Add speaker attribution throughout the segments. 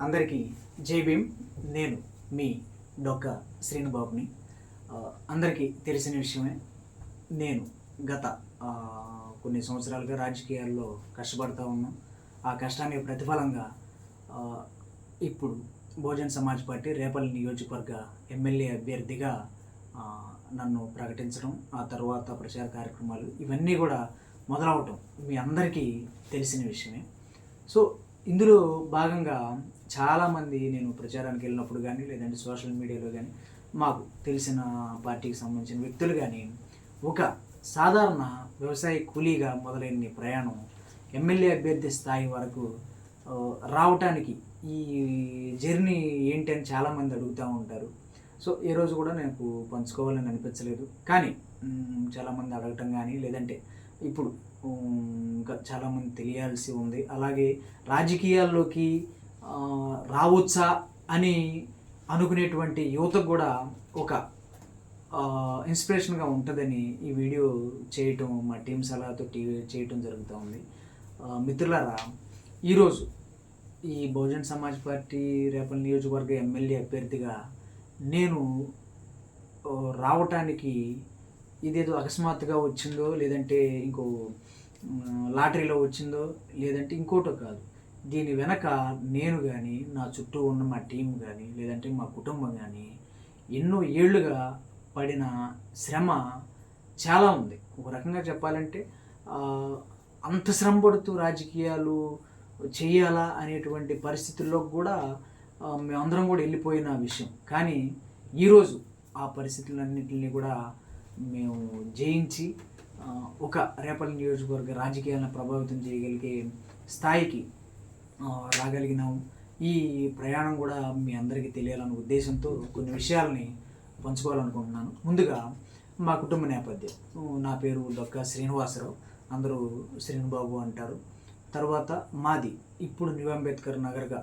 Speaker 1: అందరికీ జై భీమ్. నేను మీ డొక్క శ్రీనుబాబుని. అందరికీ తెలిసిన విషయమే. నేను గత కొన్ని సంవత్సరాలుగా రాజకీయాల్లో కష్టపడుతూ ఉన్నాను. ఆ కష్టానికి ప్రతిఫలంగా ఇప్పుడు బహుజన్ సమాజ్ పార్టీ రేపల్లి నియోజకవర్గ ఎమ్మెల్యే అభ్యర్థిగా నన్ను ప్రకటించడం, ఆ తర్వాత ప్రచార కార్యక్రమాలు ఇవన్నీ కూడా మొదలవటం మీ అందరికీ తెలిసిన విషయమే. సో ఇందులో భాగంగా చాలామంది నేను ప్రచారానికి వెళ్ళినప్పుడు కానీ లేదంటే సోషల్ మీడియాలో కానీ మాకు తెలిసిన పార్టీకి సంబంధించిన వ్యక్తులు కానీ ఒక సాధారణ వ్యవసాయ కూలీగా మొదలైన ప్రయాణం ఎమ్మెల్యే అభ్యర్థి స్థాయి వరకు రావటానికి ఈ జర్నీ ఏంటి అని చాలామంది అడుగుతూ ఉంటారు. సో ఏ రోజు కూడా నాకు పంచుకోవాలని అనిపించలేదు. కానీ చాలామంది అడగటం కానీ లేదంటే ఇప్పుడు ఇంకా చాలామంది తెలియాల్సి ఉంది. అలాగే రాజకీయాల్లోకి రావచ్చా అని అనుకునేటువంటి యువతకు కూడా ఒక ఇన్స్పిరేషన్గా ఉంటుందని ఈ వీడియో చేయటం, మా టీం సలహాతో చేయటం జరుగుతూ ఉంది. మిత్రులారా, ఈరోజు ఈ బహుజన్ సమాజ్ పార్టీ రేపల్లి నియోజకవర్గ ఎమ్మెల్యే అభ్యర్థిగా నేను రావటానికి ఇదేదో అకస్మాత్తుగా వచ్చిందో లేదంటే ఇంకో లాటరీలో వచ్చిందో లేదంటే ఇంకోటో కాదు. దీని వెనక నేను కానీ నా చుట్టూ ఉన్న మా టీం కానీ లేదంటే మా కుటుంబం కానీ ఎన్నో ఏళ్ళుగా పడిన శ్రమ చాలా ఉంది. ఒక రకంగా చెప్పాలంటే అంత శ్రమ పడుతూ రాజకీయాలు చేయాలా అనేటువంటి పరిస్థితుల్లో కూడా మేమందరం కూడా వెళ్ళిపోయిన విషయం. కానీ ఈరోజు ఆ పరిస్థితులన్నింటినీ కూడా మేము జయించి ఒక రేపల్లి నియోజకవర్గ రాజకీయాలను ప్రభావితం చేయగలిగే స్థాయికి రాగలిగినాము. ఈ ప్రయాణం కూడా మీ అందరికీ తెలియాలన్న ఉద్దేశంతో కొన్ని విషయాలని పంచుకోవాలనుకుంటున్నాను. ముందుగా మా కుటుంబ నేపథ్యం. నా పేరు డొక్క శ్రీనివాసరావు, అందరూ శ్రీనుబాబు అంటారు. తర్వాత మాది ఇప్పుడు న్యూ అంబేద్కర్ నగర్గా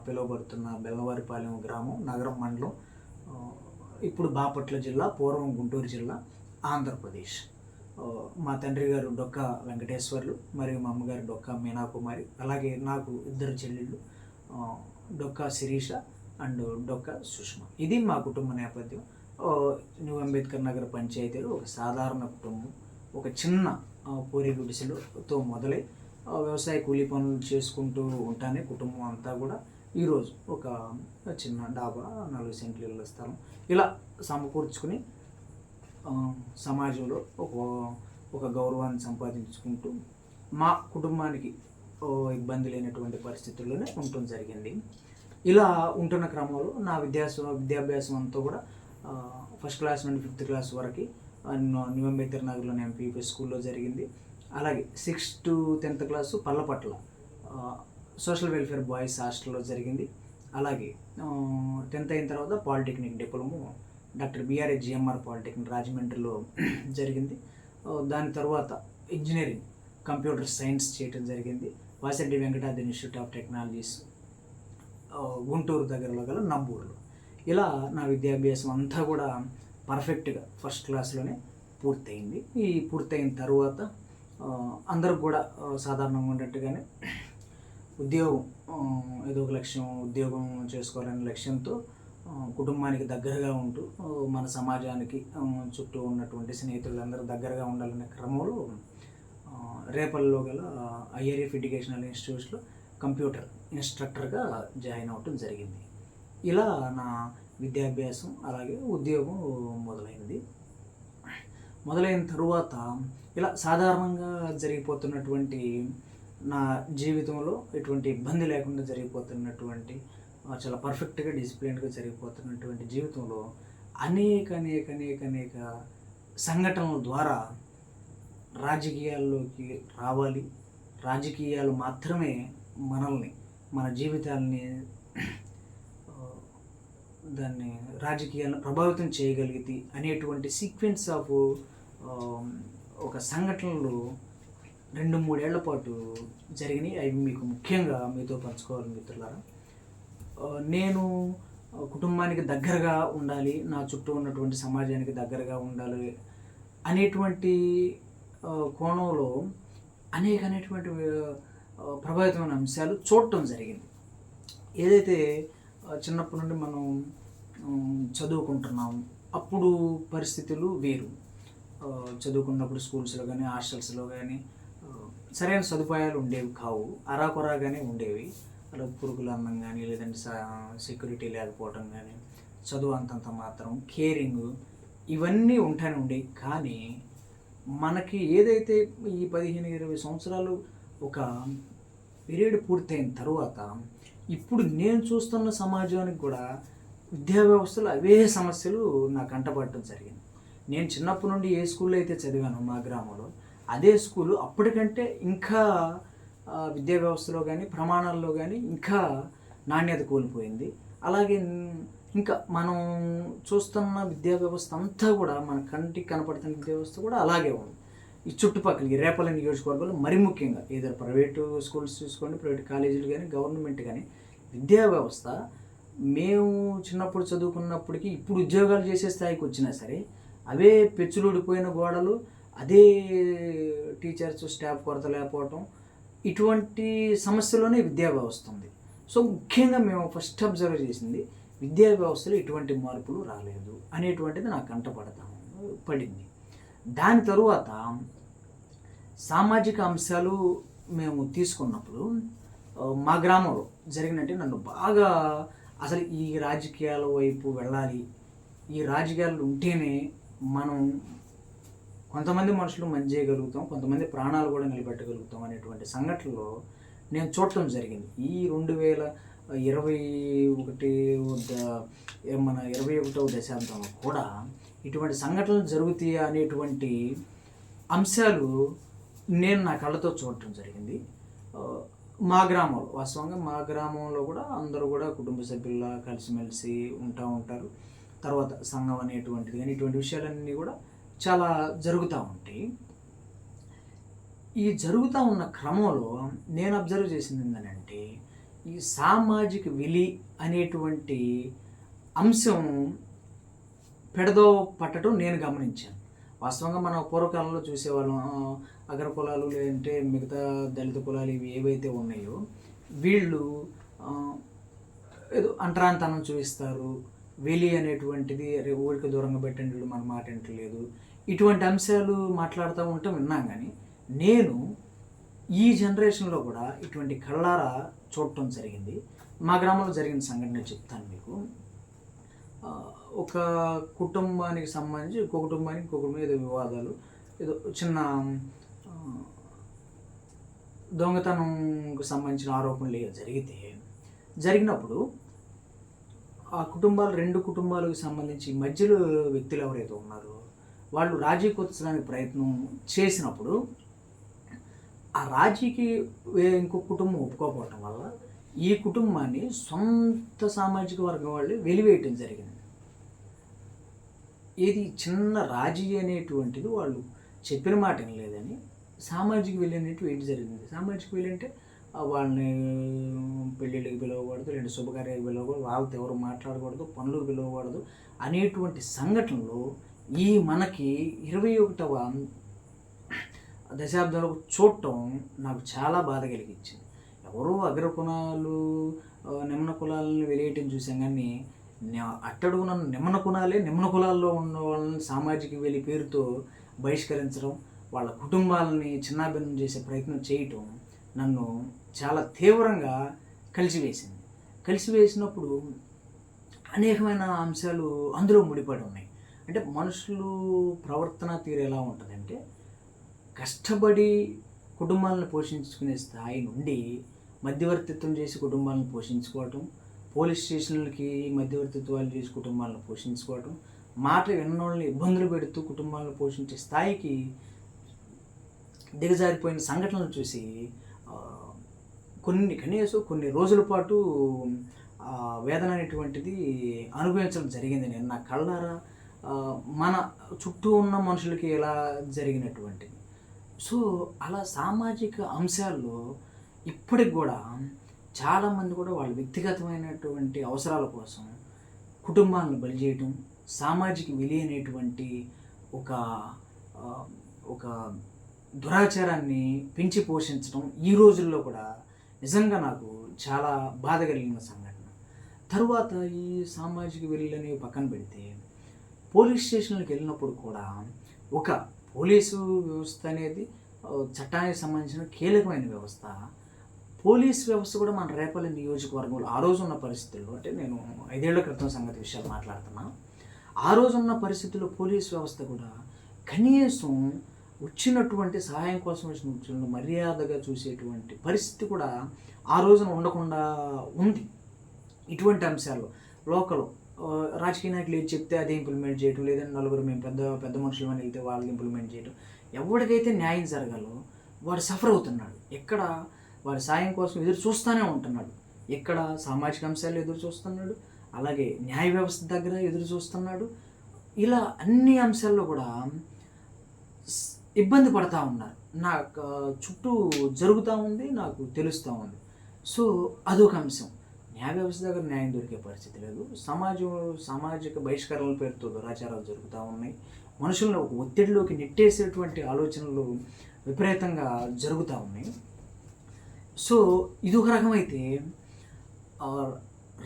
Speaker 1: పిలువబడుతున్న బెల్లవారిపాలెం గ్రామం, నగరం మండలం, ఇప్పుడు బాపట్ల జిల్లా, పూర్వం గుంటూరు జిల్లా, ఆంధ్రప్రదేశ్. మా తండ్రి గారు డొక్క వెంకటేశ్వర్లు మరియు మా అమ్మగారు డొక్క మీనాకుమారి. అలాగే నాకు ఇద్దరు చెల్లెళ్ళు, డొక్క శిరీష అండ్ డొక్క సుష్మ. ఇది మా కుటుంబ నేపథ్యం. న్యూ అంబేద్కర్ నగర్ పంచాయతీలో ఒక సాధారణ కుటుంబం, ఒక చిన్న పూరి గుడిసెలతో మొదలై వ్యవసాయ కూలీ పనులు చేసుకుంటూ ఉంటానే కుటుంబం అంతా కూడా ఈరోజు ఒక చిన్న డాబా, 4 సెంట్ల ఇళ్ళ స్థలం ఇలా సమకూర్చుకుని సమాజంలో ఒక గౌరవాన్ని సంపాదించుకుంటూ మా కుటుంబానికి ఇబ్బంది లేనటువంటి పరిస్థితుల్లోనే ఉండటం జరిగింది. ఇలా ఉంటున్న క్రమంలో నా విద్యాభ్యాసం అంతా కూడా ఫస్ట్ క్లాస్ నుండి 5th క్లాస్ వరకు న్యూ అంబేద్కర్ నగర్లోని ఎంపీపీ స్కూల్లో జరిగింది. అలాగే 6th to 10th class Pallapatla social welfare boys హాస్టల్లో జరిగింది. అలాగే 10th అయిన తర్వాత polytechnic diploma doctor BRA GMR polytechnic రాజమండ్రిలో జరిగింది. దాని తర్వాత ఇంజనీరింగ్ కంప్యూటర్ సైన్స్ చేయటం జరిగింది Vasireddy Venkatadri institute of technologies Guntur దగ్గరలో గల నంబూరులో. ఇలా నా విద్యాభ్యాసం అంతా కూడా పర్ఫెక్ట్గా ఫస్ట్ క్లాస్లోనే పూర్తయింది. ఈ పూర్తయిన తర్వాత అందరికి కూడా సాధారణంగా ఉన్నట్టుగానే ఉద్యోగం, ఏదో ఒక లక్ష్యం, ఉద్యోగం చేసుకోవాలనే లక్ష్యంతో కుటుంబానికి దగ్గరగా ఉంటూ మన సమాజానికి చుట్టూ ఉన్నటువంటి స్నేహితులందరూ దగ్గరగా ఉండాలనే క్రమంలో రేపల్లో గల ఐఆర్ఎఫ్ ఎడ్యుకేషనల్ ఇన్స్టిట్యూట్స్లో కంప్యూటర్ ఇన్స్ట్రక్టర్గా జాయిన్ అవ్వటం జరిగింది. ఇలా నా విద్యాభ్యాసం అలాగే ఉద్యోగం మొదలైన తరువాత ఇలా సాధారణంగా జరిగిపోతున్నటువంటి నా జీవితంలో ఎటువంటి ఇబ్బంది లేకుండా జరిగిపోతున్నటువంటి చాలా పర్ఫెక్ట్గా డిసిప్లిన్గా జరిగిపోతున్నటువంటి జీవితంలో అనేక సంఘటనల ద్వారా రాజకీయాల్లోకి రావాలి, రాజకీయాలు మాత్రమే మనల్ని, మన జీవితాలని, దాన్ని రాజకీయాలను ప్రభావితం చేయగలిగితే అనేటువంటి సీక్వెన్స్ ఆఫ్ ఒక సంఘటనలు 2-3 ఏళ్ల పాటు జరిగినాయి. అవి మీకు ముఖ్యంగా మీతో పంచుకోవాలి మిత్రులారా. నేను కుటుంబానికి దగ్గరగా ఉండాలి, నా చుట్టూ ఉన్నటువంటి సమాజానికి దగ్గరగా ఉండాలి అనేటువంటి కోణంలో అనేకమైనటువంటి ప్రభావితమైన అంశాలు చూడటం జరిగింది. ఏదైతే చిన్నప్పటి నుండి మనం చదువుకుంటున్నాం, అప్పుడు పరిస్థితులు వేరు. చదువుకున్నప్పుడు స్కూల్స్లో కానీ హాస్టల్స్లో కానీ సరైన సదుపాయాలు ఉండేవి కావు, అరాకొరాగానే ఉండేవి. అలా పురుగుల అన్నం కానీ, లేదంటే సెక్యూరిటీ లేకపోవటం కానీ, చదువు అంతంత మాత్రం, కేరింగ్, ఇవన్నీ ఉంటానే ఉండేవి. కానీ మనకి ఏదైతే ఈ 15-20 సంవత్సరాలు ఒక పీరియడ్ పూర్తయిన తర్వాత ఇప్పుడు నేను చూస్తున్న సమాజానికి కూడా విద్యా వ్యవస్థలో అవే సమస్యలు నాకు కంటపడటం జరిగింది. నేను చిన్నప్పటి నుండి ఏ స్కూల్లో అయితే చదివానో మా గ్రామంలో, అదే స్కూలు అప్పటికంటే ఇంకా విద్యా వ్యవస్థలో కానీ ప్రమాణాల్లో కానీ ఇంకా నాణ్యత కోల్పోయింది. అలాగే ఇంకా మనం చూస్తున్న విద్యా వ్యవస్థ అంతా కూడా, మన కంటికి కనపడుతున్న విద్యా వ్యవస్థ కూడా అలాగే ఉంది. ఈ చుట్టుపక్కల ఈ రేపల్లి నియోజకవర్గంలో మరీ ముఖ్యంగా ఏదో ప్రైవేటు స్కూల్స్ చూసుకోండి, ప్రైవేట్ కాలేజీలు కానీ, గవర్నమెంట్ కానీ, విద్యా వ్యవస్థ మేము చిన్నప్పుడు చదువుకున్నప్పటికీ ఇప్పుడు ఉద్యోగాలు చేసే స్థాయికి వచ్చినా సరే అవే పెచ్చులుడిపోయిన గోడలు, అదే టీచర్స్ స్టాఫ్ కొరత లేకపోవటం, ఇటువంటి సమస్యలోనే విద్యా వ్యవస్థ ఉంది. సో ముఖ్యంగా మేము ఫస్ట్ అబ్జర్వ్ చేసింది విద్యా వ్యవస్థలో ఎటువంటి మార్పులు రాలేదు అనేటువంటిది నాకు పడింది. దాని తరువాత సామాజిక అంశాలు మేము తీసుకున్నప్పుడు మా గ్రామంలో జరిగినట్టు నన్ను బాగా అసలు ఈ రాజకీయాల వైపు వెళ్ళాలి, ఈ రాజకీయాలు ఉంటేనే మనం కొంతమంది మనుషులు మంచి చేయగలుగుతాం, కొంతమంది ప్రాణాలు కూడా నిలబెట్టగలుగుతాం అనేటువంటి సంఘటనలో నేను చూడటం జరిగింది. ఈ 2021 మన 21వ దశాబ్దంలో కూడా ఇటువంటి సంఘటనలు జరుగుతాయి అనేటువంటి అంశాలు నేను నా కళ్ళతో చూడటం జరిగింది. మా గ్రామంలో, వాస్తవంగా మా గ్రామంలో కూడా అందరూ కూడా కుటుంబ సభ్యుల్లా కలిసిమెలిసి ఉంటారు. తర్వాత సంఘం అనేటువంటిది కానీ, ఇటువంటి విషయాలన్నీ కూడా చాలా జరుగుతూ ఉంటాయి. ఈ జరుగుతూ ఉన్న క్రమంలో నేను అబ్జర్వ్ చేసింది ఏంటంటే, ఈ సామాజిక విలి అనేటువంటి అంశం పెడదో పట్టడం నేను గమనించాను. వాస్తవంగా మనం పూర్వకాలంలో చూసేవాళ్ళం, అగ్ర కులాలు లేదంటే మిగతా దళిత కులాలు ఇవి ఏవైతే ఉన్నాయో వీళ్ళు ఏదో అంటరాంతనం చూపిస్తారు, వెలి అనేటువంటిది ఊరికి దూరంగా పెట్టండి, వీళ్ళు మన మాట వింటలేదు, ఇటువంటి అంశాలు మాట్లాడుతూ ఉంటాం విన్నాం. కానీ నేను ఈ జనరేషన్లో కూడా ఇటువంటి కళ్ళారా చూడటం జరిగింది. మా గ్రామంలో జరిగిన సంఘటన చెప్తాను మీకు. ఒక కుటుంబానికి సంబంధించి ఇంకో కుటుంబం ఏదో వివాదాలు, ఏదో చిన్న దొంగతనంకు సంబంధించిన ఆరోపణలు జరిగినప్పుడు ఆ కుటుంబాలు, 2 కుటుంబాలకు సంబంధించి మధ్యలో వ్యక్తులు ఎవరైతే ఉన్నారో వాళ్ళు రాజీ కుదర్చడానికి ప్రయత్నం చేసినప్పుడు ఆ రాజీకి ఇంకో కుటుంబం ఒప్పుకోకపోవటం వల్ల ఈ కుటుంబాన్ని సొంత సామాజిక వర్గం వాళ్ళు వెలివేయటం జరిగింది. ఏది చిన్న రాజీ అనేటువంటిది వాళ్ళు చెప్పిన మాట లేదని సామాజిక విలువ అనేటివి ఏంటి జరిగింది. సామాజిక విలువ అంటే వాళ్ళని పెళ్ళిళ్ళకి పిలవకూడదు, 2 శుభకార్యాలకు పిలవకూడదు, వాళ్ళతో ఎవరు మాట్లాడకూడదు, పనులకు పిలవకూడదు అనేటువంటి సంఘటనలు ఈ మనకి 21వ దశాబ్దంలో చూడటం నాకు చాలా బాధ కలిగించింది. ఎవరో అగ్ర కులాలు నిమ్న కులాలను వెలియటం చూసాం, కానీ అట్టడుగున నిమ్న కులాల్లో ఉన్న వాళ్ళని సామాజిక వెలి పేరుతో బహిష్కరించడం, వాళ్ళ కుటుంబాలని చిన్నాభిన్నం చేసే ప్రయత్నం చేయటం నన్ను చాలా తీవ్రంగా కలిసివేసినప్పుడు అనేకమైన అంశాలు అందులో ముడిపడి ఉన్నాయి. అంటే మనుషులు ప్రవర్తన తీరు ఎలా ఉంటుందంటే, కష్టపడి కుటుంబాలను పోషించుకునే స్థాయి నుండి మధ్యవర్తిత్వం చేసి కుటుంబాలను పోషించుకోవటం, పోలీస్ స్టేషన్లకి మధ్యవర్తిత్వాలు చేసి కుటుంబాలను పోషించుకోవటం, మాట విన్నోళ్ళని ఇబ్బందులు పెడుతూ కుటుంబాలను పోషించే స్థాయికి దిగజారిపోయిన సంఘటనలు చూసి కనీసం కొన్ని రోజుల పాటు వేదన అనేటువంటిది అనుభవించడం జరిగింది. నేను నా కళ్ళారా మన చుట్టూ ఉన్న మనుషులకి ఎలా జరిగినటువంటిది. సో అలా సామాజిక అంశాల్లో ఇప్పటికి కూడా చాలామంది కూడా వాళ్ళ వ్యక్తిగతమైనటువంటి అవసరాల కోసం కుటుంబాలను బలి చేయటం, సామాజిక విలి అనేటువంటి ఒక దురాచారాన్ని పెంచి పోషించడం ఈ రోజుల్లో కూడా నిజంగా నాకు చాలా బాధ కలిగిన సంఘటన. తరువాత ఈ సామాజిక విలువలని పక్కన పెడితే పోలీస్ స్టేషన్లకు వెళ్ళినప్పుడు కూడా ఒక పోలీసు వ్యవస్థ అనేది చట్టానికి సంబంధించిన కీలకమైన వ్యవస్థ. పోలీస్ వ్యవస్థ కూడా మన రేపల్లి నియోజకవర్గంలో ఆ రోజు ఉన్న పరిస్థితుల్లో, అంటే నేను 5 ఏళ్ల క్రితం సంగతి విషయాలు మాట్లాడుతున్నా, ఆ రోజు ఉన్న పరిస్థితుల్లో పోలీస్ వ్యవస్థ కూడా కనీసం వచ్చినటువంటి సహాయం కోసం వచ్చిన మర్యాదగా చూసేటువంటి పరిస్థితి కూడా ఆ రోజున ఉండకుండా ఉంది. ఇటువంటి అంశాలు లోకల్ రాజకీయ నాయకులు ఏది చెప్తే అదే ఇంప్లిమెంట్ చేయడం, లేదంటే నలుగురు మేము పెద్ద పెద్ద మనుషులు అని వెళ్తే వాళ్ళు ఇంప్లిమెంట్ చేయడం, ఎవరికైతే న్యాయం జరగాలో వాడు సఫర్ అవుతున్నాడు. ఎక్కడ వాడి సాయం కోసం ఎదురు చూస్తూనే ఉంటున్నాడు, ఎక్కడ సామాజిక అంశాలు ఎదురు చూస్తున్నాడు, అలాగే న్యాయ వ్యవస్థ దగ్గర ఎదురు చూస్తున్నాడు. ఇలా అన్ని అంశాల్లో కూడా ఇబ్బంది పడతా ఉన్నారు. నాకు చుట్టూ జరుగుతూ ఉంది, నాకు తెలుస్తూ ఉంది. సో అదొక అంశం. న్యాయ వ్యవస్థ దగ్గర న్యాయం దొరికే పరిస్థితి లేదు. సామాజిక బహిష్కరణల పేరుతో దురాచారాలు జరుగుతూ ఉన్నాయి. మనుషులను ఒక ఒత్తిడిలోకి నెట్టేసేటువంటి ఆలోచనలు విపరీతంగా జరుగుతూ ఉన్నాయి. సో ఇదొక రకమైతే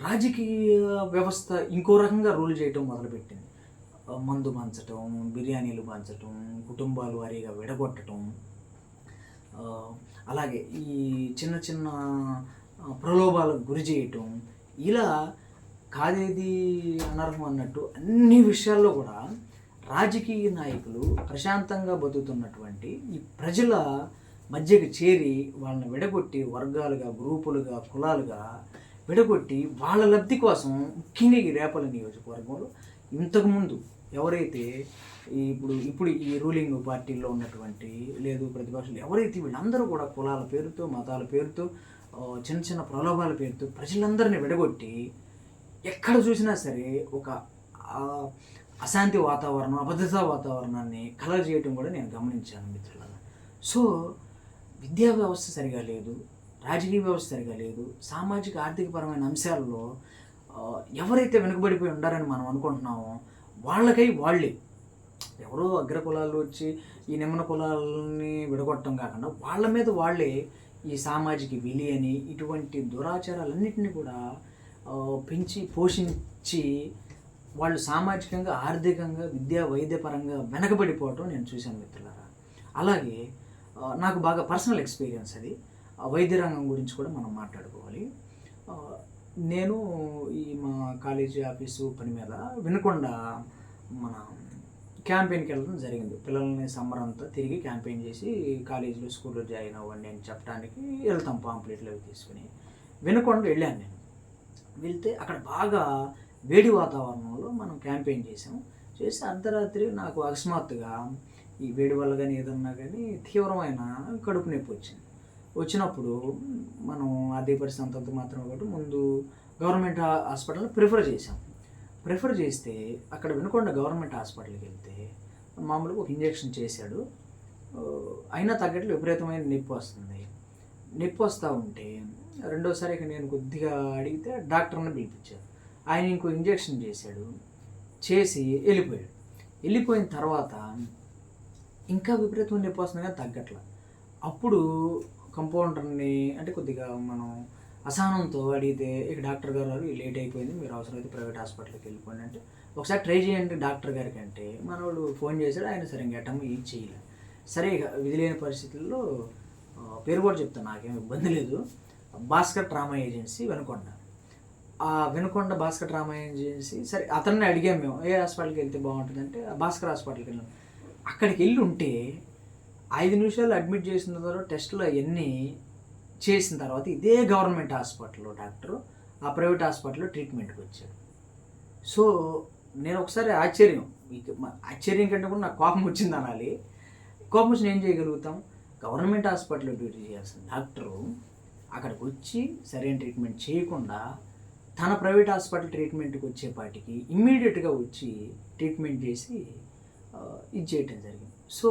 Speaker 1: రాజకీయ వ్యవస్థ ఇంకో రకంగా రూల్ చేయటం మొదలుపెట్టింది. మందు పంచటం, బిర్యానీలు పంచటం, కుటుంబాలు వారీగా విడగొట్టడం, అలాగే ఈ చిన్న చిన్న ప్రలోభాలకు గురి చేయటం, ఇలా కాదేది అనర్హం అన్నట్టు అన్ని విషయాల్లో కూడా రాజకీయ నాయకులు ప్రశాంతంగా బతుకుతున్నటువంటి ఈ ప్రజల మధ్యకి చేరి వాళ్ళని విడగొట్టి వర్గాలుగా, గ్రూపులుగా, కులాలుగా విడగొట్టి వాళ్ళ లబ్ధి కోసం, ముఖ్యంగా ఈ రేపల్లి నియోజకవర్గంలో ఇంతకుముందు ఎవరైతే ఇప్పుడు ఈ రూలింగ్ పార్టీల్లో ఉన్నటువంటి లేదు ప్రతిపక్షాలు ఎవరైతే వీళ్ళందరూ కూడా కులాల పేరుతో, మతాల పేరుతో, చిన్న చిన్న ప్రలోభాల పేరుతో ప్రజలందరినీ విడగొట్టి ఎక్కడ చూసినా సరే ఒక అశాంతి వాతావరణం, అభద్రతా వాతావరణాన్ని కలగజేయటం కూడా నేను గమనించాను మిత్రులారా. సో విద్యా వ్యవస్థ సరిగా లేదు, రాజకీయ వ్యవస్థ సరిగా లేదు, సామాజిక ఆర్థికపరమైన అంశాల్లో ఎవరైతే వెనుకబడిపోయి ఉండారని మనం అనుకుంటున్నామో వాళ్ళకై వాళ్ళే ఎవరో అగ్ర కులాలు వచ్చి ఈ నిమ్న కులాలని విడగొట్టడం కాకుండా వాళ్ళ మీద వాళ్ళే ఈ సామాజిక విలి అని ఇటువంటి దురాచారాలన్నింటినీ కూడా పెంచి పోషించి వాళ్ళు సామాజికంగా, ఆర్థికంగా, విద్యా వైద్యపరంగా వెనకబడిపోవటం నేను చూశాను మిత్రులారా. అలాగే నాకు బాగా పర్సనల్ ఎక్స్పీరియన్స్ అది. వైద్య రంగం గురించి కూడా మనం మాట్లాడుకోవాలి. నేను మా కాలేజీ ఆఫీసు పని మీద వినకొండ మన క్యాంపెయిన్కి వెళ్ళడం జరిగింది. పిల్లల్ని సమ్మర్ అంతా తిరిగి క్యాంపెయిన్ చేసి కాలేజీలో, స్కూల్లో జాయిన్ అవ్వండి అని చెప్పడానికి వెళ్తాం, పాంప్లెట్లు అవి తీసుకుని. వినకొండ వెళ్ళాను నేను. వెళ్తే అక్కడ బాగా వేడి వాతావరణంలో మనం క్యాంపెయిన్ చేసి అర్ధరాత్రి నాకు అకస్మాత్తుగా ఈ వేడి వల్ల కానీ ఏదన్నా కానీ తీవ్రమైన కడుపు నొప్పి వచ్చినప్పుడు మనం ఆర్థిక పరిస్థితి అంతంత మాత్రమే కాబట్టి ముందు గవర్నమెంట్ హాస్పిటల్ని ప్రిఫర్ చేస్తే అక్కడ వినకొండ గవర్నమెంట్ హాస్పిటల్కి వెళ్తే మామూలుగా ఒక ఇంజెక్షన్ చేశాడు. అయినా తగ్గట్లు విపరీతమైన నొప్పి వస్తూ ఉంటే రెండోసారి ఇక నేను కొద్దిగా అడిగితే డాక్టర్ని పిలిపించారు. ఆయన ఇంకో ఇంజెక్షన్ చేసి వెళ్ళిపోయిన తర్వాత ఇంకా విపరీతమైన నొప్పి వస్తుంది కానీ తగ్గట్ల. అప్పుడు కంపౌండర్ని అంటే కొద్దిగా మనం అసహనంతో అడిగితే ఇక డాక్టర్ గారు లేట్ అయిపోయింది, మీరు అవసరమైతే ప్రైవేట్ హాస్పిటల్కి వెళ్ళిపోండి అంటే, ఒకసారి ట్రై చేయండి డాక్టర్ గారికి అంటే మనవాడు ఫోన్ చేశాడు. ఆయన సరే ఇంకా అటమ్ ఇది చేయలేదు. సరే ఇక విధి లేని పరిస్థితుల్లో పేరు కూడా చెప్తాను, నాకేం ఇబ్బంది లేదు, భాస్కర్ ట్రామా ఏజెన్సీ వినకొండ. ఆ వినకొండ భాస్కర్ ట్రామా ఏజెన్సీ. సరే అతన్ని అడిగాము మేము, ఏ హాస్పిటల్కి వెళ్తే బాగుంటుందంటే భాస్కర్ హాస్పిటల్కి వెళ్ళాం. అక్కడికి వెళ్ళి ఉంటే 5 నిమిషాలు అడ్మిట్ చేసిన తర్వాత టెస్టులు అవన్నీ చేసిన తర్వాత ఇదే గవర్నమెంట్ హాస్పిటల్లో డాక్టరు ఆ ప్రైవేట్ హాస్పిటల్లో ట్రీట్మెంట్కి వచ్చాడు. సో నేను ఒకసారి ఆశ్చర్యం కంటే కూడా నాకు కోపం వచ్చింది అనాలి. కోపం వచ్చి ఏం చేయగలుగుతాం? గవర్నమెంట్ హాస్పిటల్లో డ్యూటీ చేయాల్సిన డాక్టరు అక్కడికి వచ్చి సరైన ట్రీట్మెంట్ చేయకుండా తన ప్రైవేట్ హాస్పిటల్ ట్రీట్మెంట్కి వచ్చేపాటికి ఇమ్మీడియట్గా వచ్చి ట్రీట్మెంట్ చేసి ఇది చేయటం జరిగింది. సో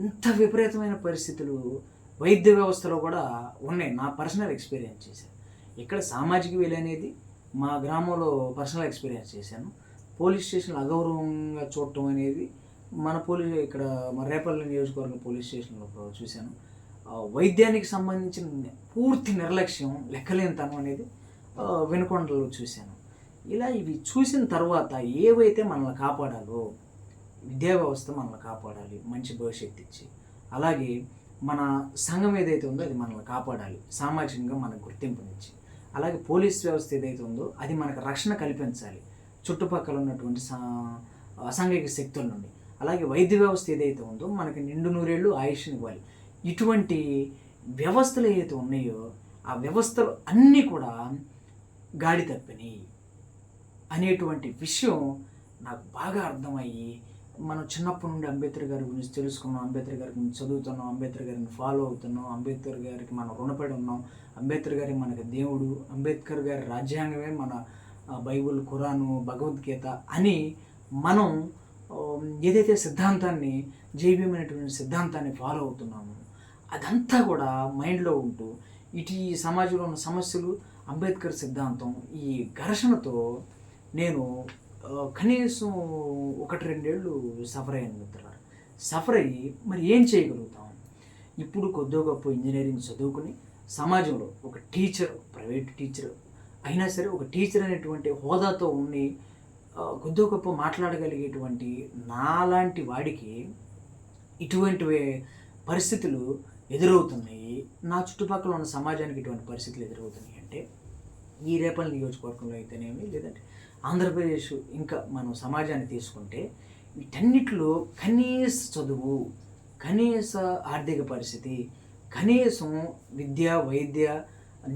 Speaker 1: ఇంత విపరీతమైన పరిస్థితులు వైద్య వ్యవస్థలో కూడా ఉన్నాయి. నా పర్సనల్ ఎక్స్పీరియన్స్ చేశాను. ఇక్కడ సామాజిక విలువ అనేది మా గ్రామంలో పర్సనల్ ఎక్స్పీరియన్స్ చేశాను. పోలీస్ స్టేషన్లు అగౌరవంగా చూడటం అనేది ఇక్కడ మన రేపల్లి నియోజకవర్గం పోలీస్ స్టేషన్లో చూశాను. వైద్యానికి సంబంధించిన పూర్తి నిర్లక్ష్యం, లెక్కలేనితనం అనేది వినుకొండలో చూశాను. ఇలా ఇవి చూసిన తర్వాత ఏవైతే మనల్ని కాపాడాలో, విద్యా వ్యవస్థ మనల్ని కాపాడాలి మంచి భవిష్యత్తు ఇచ్చి, అలాగే మన సంఘం ఏదైతే ఉందో అది మనల్ని కాపాడాలి సామాజికంగా మనకు గుర్తింపునిచ్చి, అలాగే పోలీస్ వ్యవస్థ ఏదైతే ఉందో అది మనకు రక్షణ కల్పించాలి చుట్టుపక్కల ఉన్నటువంటి అసాంఘిక శక్తుల నుండి, అలాగే వైద్య వ్యవస్థ ఏదైతే ఉందో మనకి నిండు నూరేళ్ళు ఆయుష్నివ్వాలి. ఇటువంటి వ్యవస్థలు ఏవైతే ఉన్నాయో ఆ వ్యవస్థలు అన్నీ కూడా గాడి తప్పినాయి అనేటువంటి విషయం నాకు బాగా అర్థమయ్యి, మనం చిన్నప్పటి నుండి అంబేద్కర్ గారి గురించి తెలుసుకున్నాం, అంబేద్కర్ గారి గురించి చదువుతున్నాం, అంబేద్కర్ గారిని ఫాలో అవుతున్నాం, అంబేద్కర్ గారికి మనం రుణపడి ఉన్నాం, అంబేద్కర్ గారి మనకి దేవుడు, అంబేద్కర్ గారి రాజ్యాంగమే మన బైబుల్, ఖురాను, భగవద్గీత అని మనం ఏదైతే సిద్ధాంతాన్ని, జైవీయమైనటువంటి సిద్ధాంతాన్ని ఫాలో అవుతున్నామో అదంతా కూడా మైండ్లో ఉంటూ ఇటు సమాజంలో ఉన్న సమస్యలు, అంబేద్కర్ సిద్ధాంతం, ఈ ఘర్షణతో నేను కనీసం 1-2 ఏళ్ళు సఫర్ అయ్యాను మిత్రులారా. సఫర్ అయ్యి మరి ఏం చేయగలుగుతాం? ఇప్పుడు కొద్దిగా గొప్ప ఇంజనీరింగ్ చదువుకుని సమాజంలో ఒక టీచర్, ప్రైవేట్ టీచర్ అయినా సరే ఒక టీచర్ అనేటువంటి హోదాతో ఉండి కొద్దిగా గొప్ప మాట్లాడగలిగేటువంటి నాలాంటి వాడికి ఇటువంటి పరిస్థితులు ఎదురవుతున్నాయి, నా చుట్టుపక్కల ఉన్న సమాజానికి ఇటువంటి పరిస్థితులు ఎదురవుతున్నాయి అంటే ఈ రేపల్లి నియోజకవర్గంలో అయితేనేమి, లేదంటే ఆంధ్రప్రదేశ్, ఇంకా మనం సమాజాన్ని తీసుకుంటే వీటన్నిటిలో కనీస చదువు, కనీస ఆర్థిక పరిస్థితి, కనీసం విద్య, వైద్య,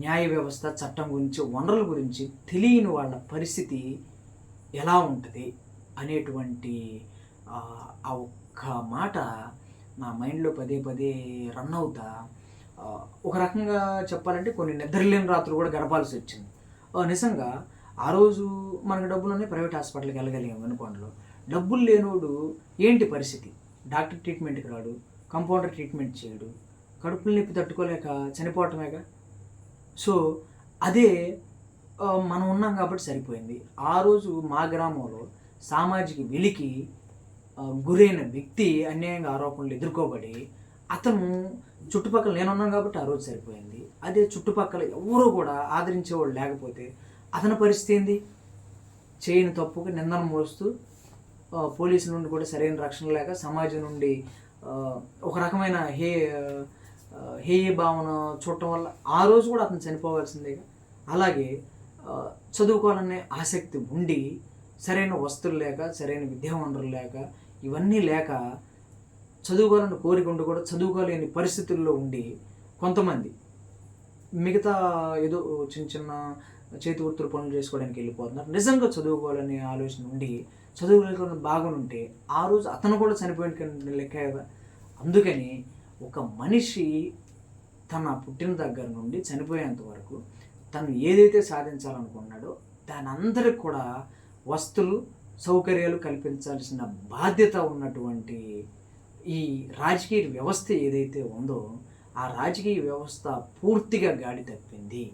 Speaker 1: న్యాయ వ్యవస్థ, చట్టం గురించి, వనరుల గురించి తెలియని వాళ్ళ పరిస్థితి ఎలా ఉంటుంది అనేటువంటి ఆ ఒక్క మాట నా మైండ్లో పదే పదే రన్ అవుతా ఒక రకంగా చెప్పాలంటే కొన్ని నిద్రలేని రాత్రులు కూడా గడపాల్సి వచ్చింది. నిజంగా ఆ రోజు మనకు డబ్బులునే ప్రైవేట్ హాస్పిటల్కి వెళ్ళగలిగాం వినుకొండలో. డబ్బులు లేనోడు ఏంటి పరిస్థితి? డాక్టర్ ట్రీట్మెంట్కి రాడు, కంపౌండర్ ట్రీట్మెంట్ చేయడు, కడుపులు నొప్పి తట్టుకోలేక చనిపోవటమేగా. సో అదే మనం ఉన్నాం కాబట్టి సరిపోయింది. ఆ రోజు మా గ్రామంలో సామాజిక వెలికి గురైన వ్యక్తి అన్యాయంగా ఆరోపణలు ఎదుర్కోబడి అతను చుట్టుపక్కల నేనున్నాను కాబట్టి ఆ రోజు సరిపోయింది. అదే చుట్టుపక్కల ఎవరూ కూడా ఆదరించేవాళ్ళు లేకపోతే అతని పరిస్థితి ఏంది? చేయని తప్పుకు నిందన మోస్తూ పోలీసుల నుండి కూడా సరైన రక్షణ లేక సమాజం నుండి ఒక రకమైన హేయ భావన చూడటం వల్ల ఆ రోజు కూడా అతను చనిపోవాల్సిందేగా. అలాగే చదువుకోవాలనే ఆసక్తి ఉండి సరైన వస్తువులు లేక, సరైన విద్యా వనరులు లేక, ఇవన్నీ లేక చదువుకోవాలని కోరిక ఉండి కూడా చదువుకోలేని పరిస్థితుల్లో ఉండి కొంతమంది మిగతా ఏదో చిన్న చిన్న చేతి వృత్తులు పనులు చేసుకోవడానికి వెళ్ళిపోతున్నారు. నిజంగా చదువుకోవాలనే ఆలోచన ఉండి చదువుకోవాలని బాగుంటే ఆ రోజు అతను కూడా చనిపోయిన లెక్క కదా. అందుకని ఒక మనిషి తన పుట్టిన దగ్గర నుండి చనిపోయేంత వరకు తను ఏదైతే సాధించాలనుకున్నాడో దాని అందరికి కూడా వస్తువులు, సౌకర్యాలు కల్పించాల్సిన బాధ్యత ఉన్నటువంటి ఈ రాజకీయ వ్యవస్థ ఏదైతే ఉందో ఆ రాజకీయ వ్యవస్థ పూర్తిగా గాడి తప్పింది.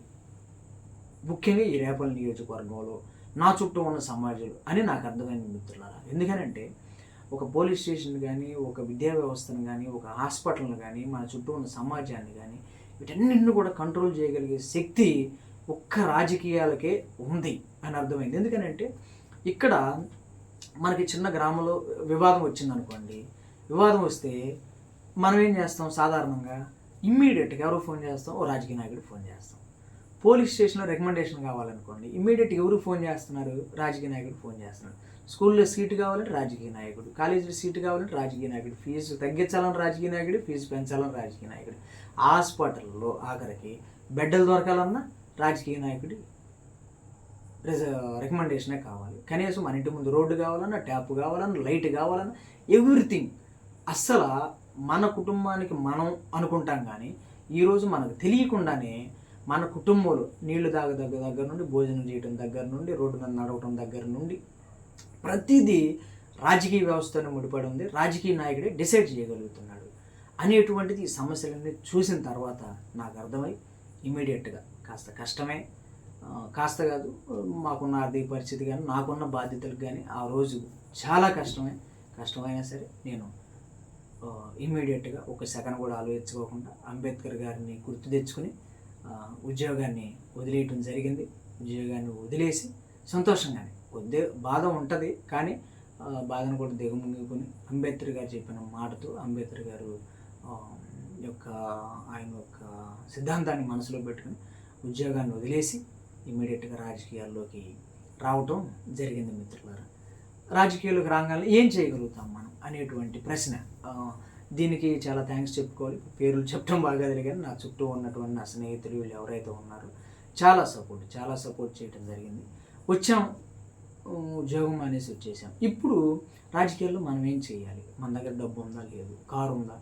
Speaker 1: ముఖ్యంగా ఈ రేపల్లి నియోజకవర్గంలో నా చుట్టూ ఉన్న సమాజాలు అని నాకు అర్థమైంది మిత్రులారా. ఎందుకనంటే ఒక పోలీస్ స్టేషన్ కానీ, ఒక విద్యా వ్యవస్థను కానీ, ఒక హాస్పిటల్ని కానీ, మన చుట్టూ ఉన్న సమాజాన్ని కానీ వీటన్నింటిని కూడా కంట్రోల్ చేయగలిగే శక్తి ఒక్క రాజకీయాలకే ఉంది అని అర్థమైంది. ఎందుకనంటే ఇక్కడ మనకి చిన్న గ్రామంలో వివాదం వచ్చిందనుకోండి, వివాదం వస్తే మనం ఏం చేస్తాం? సాధారణంగా ఇమ్మీడియట్గా ఎవరు ఫోన్ చేస్తాం? ఓ రాజకీయ నాయకుడికి ఫోన్ చేస్తాం. పోలీస్ స్టేషన్లో రికమెండేషన్ కావాలనుకోండి, ఇమ్మీడియట్గా ఎవరు ఫోన్ చేస్తున్నారు? రాజకీయ నాయకుడు ఫోన్ చేస్తున్నారు. స్కూల్లో సీటు కావాలంటే రాజకీయ నాయకుడు, కాలేజీలో సీటు కావాలంటే రాజకీయ నాయకుడు, ఫీజు తగ్గించాలని రాజకీయ నాయకుడు, ఫీజు పెంచాలని రాజకీయ నాయకుడు, హాస్పిటల్లో ఆఖరికి బెడ్డలు దొరకాలన్నా రాజకీయ నాయకుడి రికమెండేషనే కావాలి. కనీసం మన ఇంటి ముందు రోడ్డు కావాలన్నా, ట్యాప్ కావాలన్నా, లైట్ కావాలన్నా, ఎవ్రీథింగ్. అస్సలు మన కుటుంబానికి మనం అనుకుంటాం కానీ ఈరోజు మనకు తెలియకుండానే మన కుటుంబంలో నీళ్లు దగ్గర నుండి, భోజనం చేయడం దగ్గర నుండి, రోడ్డు మీద నడవటం దగ్గర నుండి ప్రతిదీ రాజకీయ వ్యవస్థను ముడిపడి ఉంది. రాజకీయ నాయకుడే డిసైడ్ చేయగలుగుతున్నాడు అనేటువంటిది ఈ సమస్యలన్నీ చూసిన తర్వాత నాకు అర్థమై ఇమీడియట్గా కాస్త కష్టమే, కాస్త కాదు మాకున్న ఆర్థిక పరిస్థితి కానీ, నాకున్న బాధ్యతలకు కానీ ఆ రోజు చాలా కష్టమైనా సరే నేను ఇమ్మీడియట్గా ఒక సెకండ్ కూడా ఆలోచించుకోకుండా అంబేద్కర్ గారిని గుర్తు తెచ్చుకుని ఉద్యోగాన్ని వదిలేయటం జరిగింది. ఉద్యోగాన్ని వదిలేసి సంతోషంగానే కొద్ది బాధ ఉంటుంది, కానీ బాధను కూడా దిగమింగుకొని అంబేద్కర్ గారు చెప్పిన మాటతో అంబేద్కర్ గారు ఆ, యొక్క ఆయన యొక్క సిద్ధాంతాన్ని మనసులో పెట్టుకుని ఉద్యోగాన్ని వదిలేసి ఇమ్మీడియట్గా రాజకీయాల్లోకి రావటం జరిగింది మిత్రులారా. రాజకీయాల్లోకి రాగానే ఏం చేయగలుగుతాం మనం అనేటువంటి ప్రశ్న. దీనికి చాలా థ్యాంక్స్ చెప్పుకోవాలి. పేర్లు చెప్పడం బాగా తెలియదు, నా చుట్టూ ఉన్నటువంటి నా స్నేహితులు వీళ్ళు ఎవరైతే ఉన్నారో చాలా సపోర్ట్ చేయడం జరిగింది. వచ్చాం, ఉద్యోగం అనేసి వచ్చేసాం. ఇప్పుడు రాజకీయాల్లో మనం ఏం చేయాలి? మన దగ్గర డబ్బు ఉందా? లేదు. కారు ఉందా?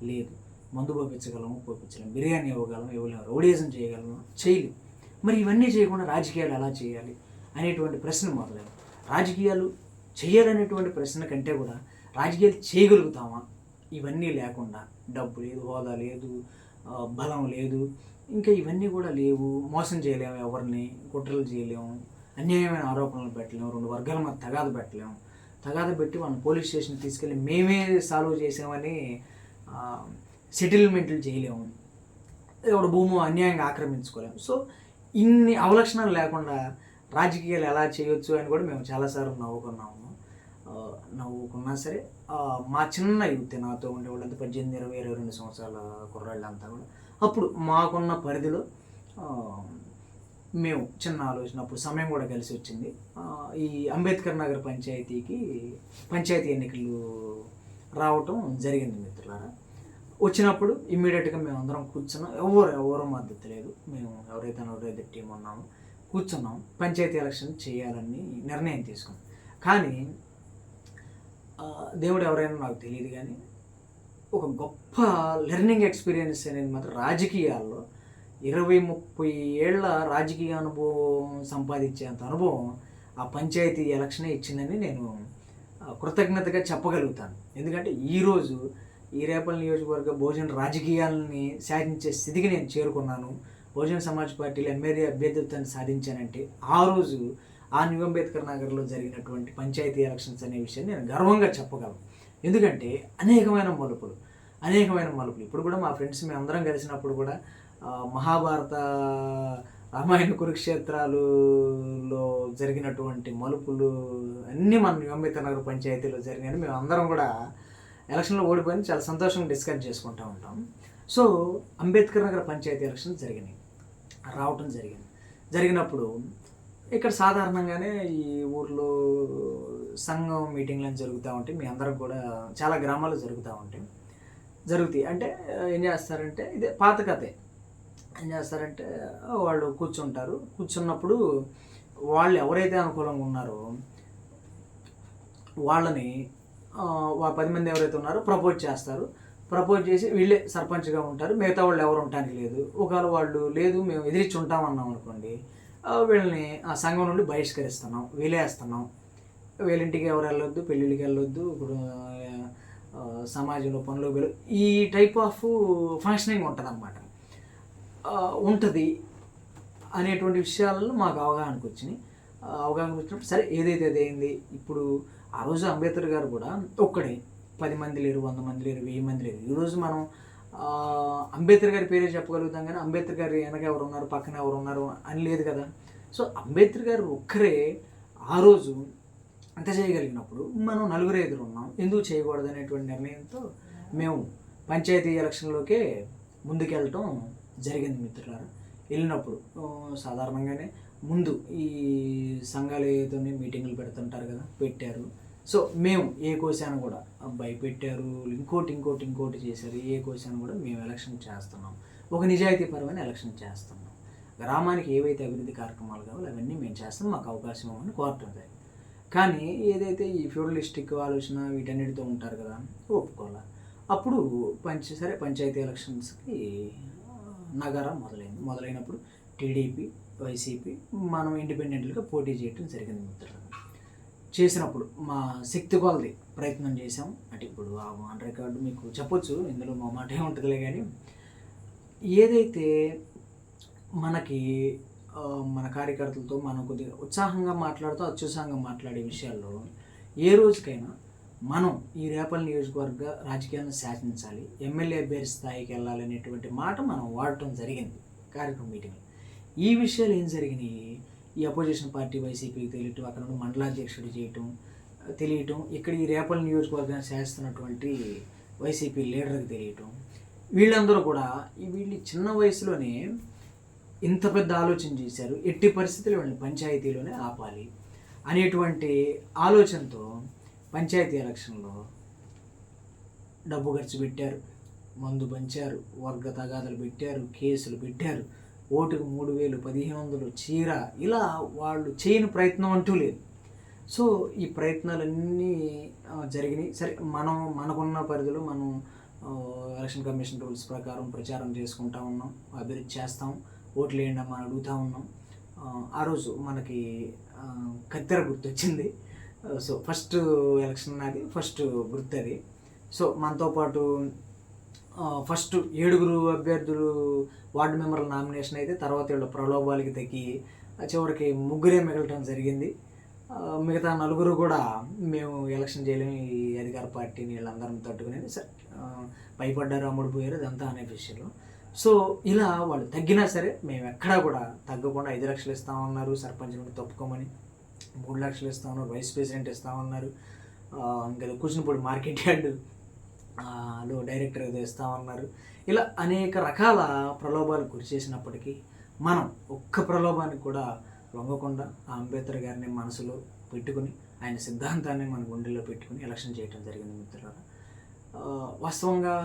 Speaker 1: లేదు. మందు పంపించగలము? పంపించలేము. బిర్యానీ ఇవ్వలేము. రౌడీజం చేయగలము? చేయలేము. మరి ఇవన్నీ చేయకుండా రాజకీయాలు ఎలా చేయాలి అనేటువంటి ప్రశ్న మొదలైంది. రాజకీయాలు చేయాలనేటువంటి ప్రశ్న కంటే కూడా రాజకీయాలు చేయగలుగుతామా? ఇవన్నీ లేకుండా డబ్బు లేదు, హోదా లేదు, బలం లేదు, ఇంకా ఇవన్నీ కూడా లేవు. మోసం చేయలేము, ఎవరిని కుట్రలు చేయలేము, అన్యాయమైన ఆరోపణలు పెట్టలేము, రెండు వర్గాల మధ్య తగాద పెట్టి వాళ్ళని పోలీస్ స్టేషన్ తీసుకెళ్ళి మేమే సాల్వ్ చేసామని సెటిల్మెంట్లు చేయలేము, ఎవడు భూమి అన్యాయంగా ఆక్రమించుకోలేము. సో ఇన్ని అవలక్షణాలు లేకుండా రాజకీయాలు ఎలా చేయొచ్చు అని కూడా మేము చాలాసార్లు నవ్వుకున్నా సరే మా చిన్న యూత్ నాతో ఉండేవాళ్ళంతా 18, 20, 22 సంవత్సరాల కుర్రాళ్ళంతా కూడా అప్పుడు మాకున్న పరిధిలో మేము చిన్న ఆలోచన, అప్పుడు సమయం కూడా కలిసి వచ్చింది. ఈ అంబేద్కర్ నగర్ పంచాయతీ ఎన్నికలు రావటం జరిగింది మిత్రులారా. వచ్చినప్పుడు ఇమ్మీడియట్గా మేము అందరం కూర్చున్నాం. ఎవరు మద్దతు లేదు, మేము ఎవరైతే టీం ఉన్నామో కూర్చున్నాం. పంచాయతీ ఎలక్షన్ చేయాలని నిర్ణయం తీసుకున్నాం. కానీ దేవుడు ఎవరైనా నాకు తెలియదు, కానీ ఒక గొప్ప లెర్నింగ్ ఎక్స్పీరియన్స్ అనేది మాత్రం రాజకీయాల్లో 20-30 ఏళ్ల రాజకీయ అనుభవం సంపాదించేంత అనుభవం ఆ పంచాయతీ ఎలక్షనే ఇచ్చిందని నేను కృతజ్ఞతగా చెప్పగలుగుతాను. ఎందుకంటే ఈరోజు ఈ రేపల్లి నియోజకవర్గ బహుజన రాజకీయాలని శాసించే స్థితికి నేను చేరుకున్నాను. బహుజన సమాజ్ పార్టీలో ఎమ్మెల్యే అభ్యర్థిత్వాన్ని సాధించానంటే ఆ రోజు ఆ న్యూ అంబేద్కర్ నగర్లో జరిగినటువంటి పంచాయతీ ఎలక్షన్స్ అనే విషయాన్ని నేను గర్వంగా చెప్పగలను. ఎందుకంటే అనేకమైన మలుపులు. ఇప్పుడు కూడా మా ఫ్రెండ్స్ మేము అందరం కలిసినప్పుడు కూడా మహాభారత, రామాయణ, కురుక్షేత్రాలలో జరిగినటువంటి మలుపులు అన్నీ మన న్యూ అంబేద్కర్ నగర్ పంచాయతీలో జరిగినాయని మేము అందరం కూడా ఎలక్షన్లో ఓడిపోయి చాలా సంతోషంగా డిస్కస్ చేసుకుంటూ ఉంటాం. సో అంబేద్కర్ నగర్ పంచాయతీ ఎలక్షన్ రావటం జరిగినప్పుడు ఇక్కడ సాధారణంగానే ఈ ఊర్లో సంఘం మీటింగ్లు అని జరుగుతూ ఉంటాయి. మీ అందరికి కూడా చాలా గ్రామాల్లో జరుగుతాయి. అంటే ఏం చేస్తారంటే ఇదే పాత కథే. ఏం చేస్తారంటే వాళ్ళు కూర్చున్నప్పుడు వాళ్ళు ఎవరైతే అనుకూలంగా ఉన్నారో వాళ్ళని 10 మంది ఎవరైతే ఉన్నారో ప్రపోజ్ చేసి వీళ్ళే సర్పంచ్గా ఉంటారు, మిగతా వాళ్ళు ఎవరు ఉండటానికి లేదు. ఒకవేళ వాళ్ళు లేదు మేము ఎదిరించి ఉంటామన్నాం అనుకోండి, వీళ్ళని ఆ సంఘం నుండి బహిష్కరిస్తున్నాం, వీలేస్తున్నాం. వీళ్ళింటికి ఎవరు వెళ్ళొద్దు, పెళ్ళిళ్ళకి వెళ్ళొద్దు, ఇప్పుడు సమాజంలో పనులు ఈ టైప్ ఆఫ్ ఫంక్షనింగ్ ఉంటుంది అనేటువంటి విషయాలలో మాకు అవగాహనకు వచ్చినప్పుడు సరే ఏదైతే అయింది. ఇప్పుడు ఆ రోజు అంబేద్కర్ గారు కూడా ఒక్కడే, 10 మంది లేరు, 100 మంది లేరు, 1000 మంది లేరు. ఈరోజు మనం అంబేద్కర్ గారి పేరే చెప్పగలుగుతాం, కానీ అంబేద్కర్ గారి వెనక ఎవరు ఉన్నారు, పక్కన ఎవరు ఉన్నారు అని లేదు కదా. సో అంబేద్కర్ గారు ఒక్కరే ఆ రోజు అంత చేయగలిగినప్పుడు మనం 4 ఎదురు ఉన్నాం, ఎందుకు చేయకూడదు అనేటువంటి నిర్ణయంతో మేము పంచాయతీ ఎలక్షన్లోకే ముందుకెళ్ళటం జరిగింది మిత్రులారా. వెళ్ళినప్పుడు సాధారణంగానే ముందు ఈ సంఘాలు ఏదైతే మీటింగులు పెడుతుంటారు కదా, పెట్టారు. సో మేము ఏ కోశాను కూడా భయపెట్టారు, ఇంకోటి చేశారు. ఏ కోశాను కూడా మేము ఎలక్షన్ చేస్తున్నాం, ఒక నిజాయితీపరమైన ఎలక్షన్ చేస్తున్నాం. గ్రామానికి ఏవైతే అభివృద్ధి కార్యక్రమాలు కావాలో అవన్నీ మేము చేస్తాం, మాకు అవకాశం ఇవ్వమని కోరటం జరిగింది. కానీ ఏదైతే ఈ ఫ్యూడలిస్టిక్ ఆలోచన వీటన్నిటితో ఉంటారు కదా, ఒప్పుకోవాలి. అప్పుడు పంచాయతీ ఎలక్షన్స్కి నగర మొదలైనప్పుడు టీడీపీ, వైసీపీ, మనం ఇండిపెండెంట్గా పోటీ చేయడం జరిగింది మిత్రులు. చేసినప్పుడు మా శక్తి కొలది ప్రయత్నం చేసాం. అంటే ఇప్పుడు ఆ ఆన్ రికార్డు మీకు చెప్పొచ్చు, ఇందులో మా మాట ఏముంటుందిలే. కానీ ఏదైతే మనకి మన కార్యకర్తలతో మనం కొద్దిగా ఉత్సాహంగా మాట్లాడుతూ అత్యుత్సాహంగా మాట్లాడే విషయాల్లో ఏ రోజుకైనా మనం ఈ రేపల్లి నియోజకవర్గ రాజకీయాలను శాసించాలి, ఎమ్మెల్యే అభ్యర్థి స్థాయికి వెళ్ళాలనేటువంటి మాట మనం వాడటం జరిగింది కార్యక్రమం మీటింగ్లో. ఈ విషయాలు ఏం జరిగినాయి, ఈ అపోజిషన్ పార్టీ వైసీపీకి తెలియటం, అక్కడ నుండి మండలాధ్యక్షుడు చేయటం తెలియటం, ఇక్కడ ఈ రేపల్ నియోజకవర్గాన్ని శాసిస్తున్నటువంటి వైసీపీ లీడర్కి తెలియటం, వీళ్ళందరూ కూడా వీళ్ళు చిన్న వయసులోనే ఇంత పెద్ద ఆలోచన చేశారు, ఎట్టి పరిస్థితుల్లో వీళ్ళని పంచాయతీలోనే ఆపాలి అనేటువంటి ఆలోచనతో పంచాయతీ ఎలక్షన్లో డబ్బు ఖర్చు పెట్టారు, మందు పంచారు, వర్గ తగాదాలు పెట్టారు, కేసులు పెట్టారు, ఓటుకు 3,000 1,500 చీర, ఇలా వాళ్ళు చేయని ప్రయత్నం అంటూ లేదు. సో ఈ ప్రయత్నాలన్నీ జరిగినాయి. సరే, మనకున్న పరిధిలో మనం ఎలక్షన్ కమిషన్ రూల్స్ ప్రకారం ప్రచారం చేసుకుంటా ఉన్నాం, అభివృద్ధి చేస్తాం, ఓట్లు వేయండి అమ్మా అని అడుగుతూ ఉన్నాం. ఆ రోజు మనకి కత్తెర గుర్తొచ్చింది. సో ఫస్ట్ ఎలక్షన్ నాది, ఫస్ట్ గుర్తు అది. సో మనతో పాటు ఫస్ట్ 7 అభ్యర్థులు వార్డు మెంబర్ల నామినేషన్ అయితే తర్వాత వీళ్ళ ప్రలోభాలకి తగ్గి చివరికి 3 మిగలటం జరిగింది. మిగతా 4 కూడా మేము ఎలక్షన్ చేయలేము, ఈ అధికార పార్టీని వీళ్ళందరం తట్టుకునేది, సరే భయపడ్డారు, అమ్ముడిపోయారు, అదంతా అనే విషయంలో. సో ఇలా వాళ్ళు తగ్గినా సరే మేము ఎక్కడా కూడా తగ్గకుండా 5 లక్షలు ఇస్తామన్నారు, సర్పంచ్ నుండి తప్పుకోమని 3 లక్షలు ఇస్తామన్నారు, వైస్ ప్రెసిడెంట్ ఇస్తామన్నారు, ఇంకా కూచినపూడి మార్కెట్ యార్డు లో డైరెక్టర్ ఏదో ఇస్తామన్నారు. ఇలా అనేక రకాల ప్రలోభాలు గురి చేసినప్పటికీ మనం ఒక్క ప్రలోభానికి కూడా లొంగకుండా ఆ అంబేద్కర్ గారిని మనసులో పెట్టుకుని ఆయన సిద్ధాంతాన్ని మన గుండెల్లో పెట్టుకుని ఎలక్షన్ చేయడం జరిగింది మిత్రులారా. వాస్తవంగా